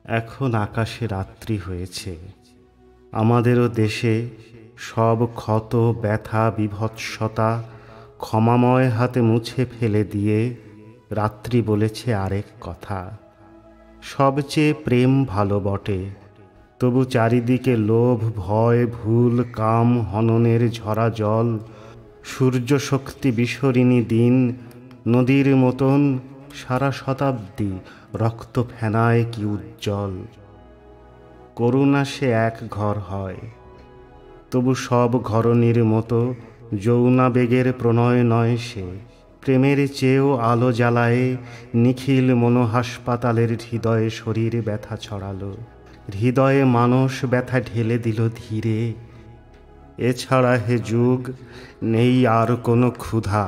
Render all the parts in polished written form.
এখন আকাশে রাত্রি হয়েছে। আমাদেরও দেশে সব ক্ষত ব্যথা বিভৎসতা ক্ষমাময় হাতে মুছে ফেলে দিয়ে রাত্রি বলেছে আরেক কথা। সবচেয়ে প্রেম ভালো বটে, তবু চারিদিকে লোভ ভয় ভুল কাম হননের ঝরা জল, সূর্য শক্তি বিসরিণী দিন নদীর মতন সারা শতাব্দী রক্ত ফেনায় কি উজ্জ্বল। করুণা সে এক ঘর হয়, তবু সব ঘরণীর মতো যৌনাবেগের প্রণয় নয় সে। প্রেমের চেয়েও আলো জ্বালায়ে নিখিল মনোহাসপাতালের হৃদয়ে শরীর ব্যথা ছড়ালো, হৃদয়ে মানস ব্যথা ঢেলে দিল ধীরে। এছাড়া হে যুগ নেই আর কোনো ক্ষুধা।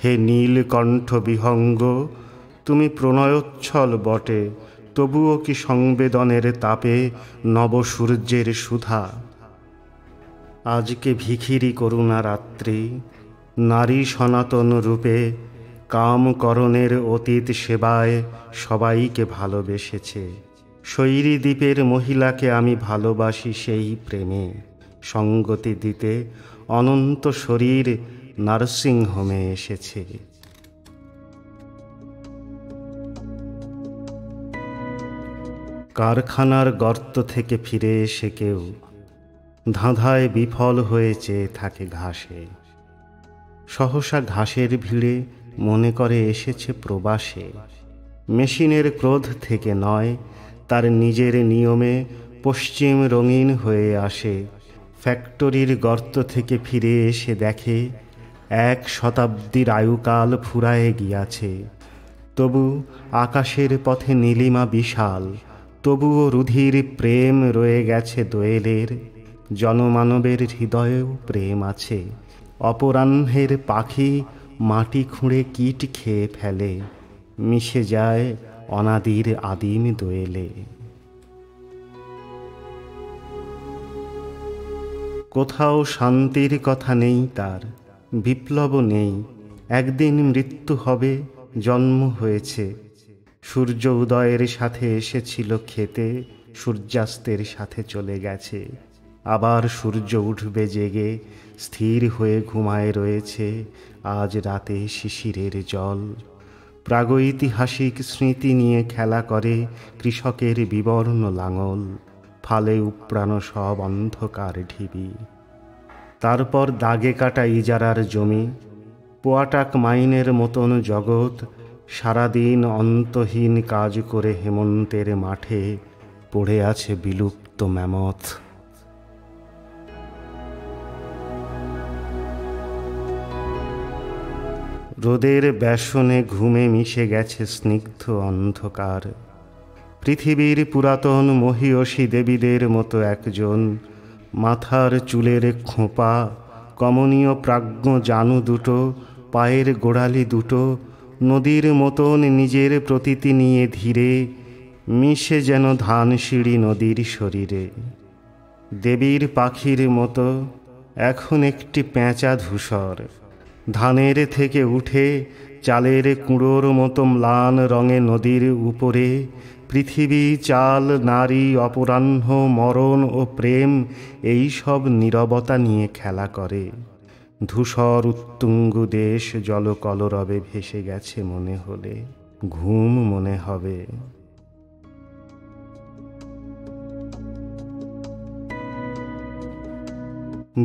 হে নীলকণ্ঠ বিহঙ্গ, তুমি প্রণয়োচ্ছল বটে, তবুও কি সংবেদনের তাপে নবসূর্যের সুধা। আজকে ভিখিরি করুণা রাত্রি, নারী সনাতন রূপে কামকরণের অতীত সেবায় সবাইকে ভালোবেসেছে। শৈরী দ্বীপের মহিলাকে আমি ভালোবাসি সেই প্রেমে, সঙ্গতি দিতে অনন্ত শরীর নার্সিংহোমে এসেছে। কারখানার গর্ত থেকে ফিরে এসে কেউ ধাঁধায় বিফল হয়েছে থাকে ঘাসে। সহসা ঘাসের ভিড়ে মনে করে এসেছে প্রবাসে। মেশিনের ক্রোধ থেকে নয়, তার নিজের নিয়মে পশ্চিম রঙিন হয়ে আসে। ফ্যাক্টরির গর্ত থেকে ফিরে এসে দেখে 1 শতাব্দীর আয়ুকাল ফুরায়ে গিয়াছে। তবু আকাশের পথে নীলিমা বিশাল, তবুও রুধির প্রেম রয়ে গেছে দোয়েলের। জনমানবের হৃদয়েও প্রেম আছে। অপরাহ্নের পাখি মাটি খুঁড়ে কীট খেয়ে ফেলে, মিশে যায় অনাদির আদিম দোয়েলে। কোথাও শান্তির কথা নেই তার, বিপ্লব নেই। একদিন মৃত্যু হবে, জন্ম হয়েছে। সূর্য উদয়ের সাথে এসেছিল খেতে, সূর্যাস্তের সাথে চলে গেছে। আবার সূর্য উঠবে জেগে, স্থির হয়ে ঘুমায় রয়েছে আজ রাতে শিশিরের জল। প্রাগৈতিহাসিক স্মৃতি নিয়ে খেলা করে কৃষকের বিবর্ণ লাঙল, ফালে উপড়ানো সব অন্ধকার ঢিবি। তারপর দাগে কাটা ইজারার জমি, পোয়াটাক মাইনের মতন জগৎ সারাদিন অন্তহীন কাজ করে হেমন্তের মাঠে পড়ে আছে বিলুপ্ত ম্যামথ। রোদের ব্যাসনে ঘুমে মিশে গেছে স্নিগ্ধ অন্ধকার। পৃথিবীর পুরাতন মহীয়সী দেবীদের মতো একজন, মাথার চুলের খোঁপা, কমনীয় প্রাজ্ঞ জানু দুটো, পায়ের গোড়ালি দুটো নদীর মতন নিজের প্রতীতি নিয়ে ধীরে মিশে যেন ধানসিঁড়ি নদীর শরীরে। দেবীর পাখির মতো এখন একটি পেঁচা ধূসর, ধানের থেকে উঠে চালের কুঁড়োর মতো ম্লান রঙে নদীর উপরে পৃথিবী চাল নারী অপরাহ্ন মরণ ও প্রেম এই সব নীরবতা নিয়ে খেলা করে। ধূসর উত্তুঙ্গ দেশ জলকলরবে ভেসে গেছে মনে হলে, ঘুম মনে হবে।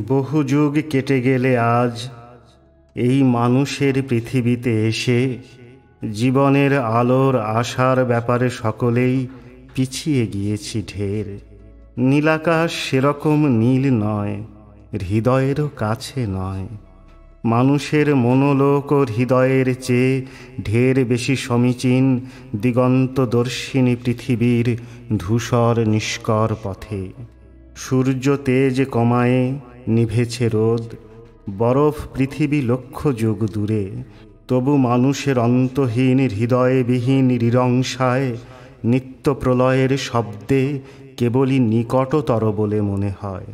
বহু যুগ কেটে গেলে আজ এই মানুষের পৃথিবীতে এসে জীবনের আলোর আশার ব্যাপারে সকলেই পিছিয়ে গিয়েছি ঢের। নীলাকাশ সেরকম নীল নয়, হৃদয়েরও কাছে নয়। মানুষের মনোলোক ও হৃদয়ের চেয়ে ঢের বেশি সমীচীন দিগন্তদর্শিনী পৃথিবীর ধূসর নিষ্কর পথে। সূর্য তেজ কমায়ে নিভেছে রোদ, বরফ পৃথিবী লক্ষ যুগ দূরে। তবু মানুষের অন্তহীন হৃদয়বিহীন নিরংশায় নিত্য প্রলয়ের শব্দে কেবলই নিকটতর বলে মনে হয়।